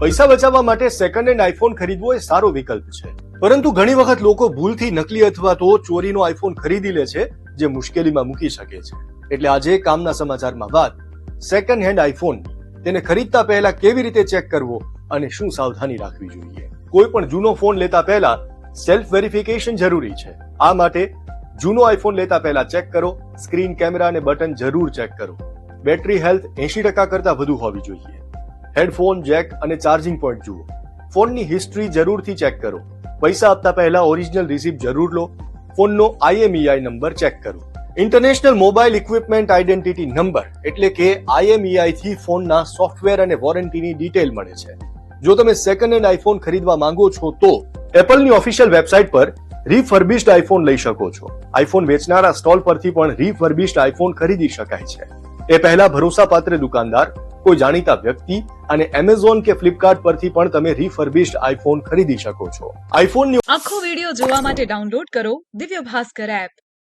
પૈસા બચાવવા માટે સેકન્ડ હેન્ડ આઈફોન ખરીદવો એ સારો વિકલ્પ છે, પરંતુ ઘણી વખત લોકો ભૂલથી નકલી અથવા તો ચોરીનો આઈફોન ખરીદી લે છે, જે મુશ્કેલીમાં મૂકી શકે છે. એટલે આજે કામના સમાચારમાં વાત સેકન્ડ હેન્ડ આઈફોન, તેને ખરીદતા પહેલા કેવી રીતે ચેક કરવો અને શું સાવધાની રાખવી જોઈએ. કોઈ પણ જૂનો ફોન લેતા પહેલા સેલ્ફ વેરિફિકેશન જરૂરી છે. આ માટે જૂનો આઈફોન લેતા પહેલા ચેક કરો, સ્ક્રીન, કેમેરા અને બટન જરૂર ચેક કરો. બેટરી હેલ્થ 80% કરતા વધુ હોવી જોઈએ. હેડફોન જેક અને ચાર્જિંગ પોઈન્ટ જુઓ. ફોનની હિસ્ટ્રી જરૂરથી ચેક કરો. પૈસા આપતા પહેલા ઓરિજિનલ રિસિપ્ટ જરૂર લો. ફોનનો IMEI નંબર ચેક કરો. International mobile equipment identity number એટલે કે IMEI થી ફોનના સોફ્ટવેર અને વોરંટીની ડિટેલ મળે છે. જો તમે સેકન્ડ હેન્ડ આઈફોન ખરીદવા માંગો છો તો એપલની ઓફિશિયલ વેબસાઇટ પર રિફર્બિશ્ડ આઈફોન લઈ શકો છો. આઈફોન વેચનારા સ્ટોલ પરથી પણ રિફર્બિશ્ડ આઈફોન ખરીદી શકાય છે. એ પહેલા ભરોસાપાત્ર દુકાનદાર, કોઈ જાણીતા વ્યક્તિ અને એમેઝોન કે ફ્લિપકાર્ટ પરથી પણ તમે રિફર્બિશ્ડ આઈફોન ખરીદી શકો છો. આઈફોનની આખો વિડિયો જોવા માટે ડાઉનલોડ કરો દિવ્ય ભાસ્કર એપ.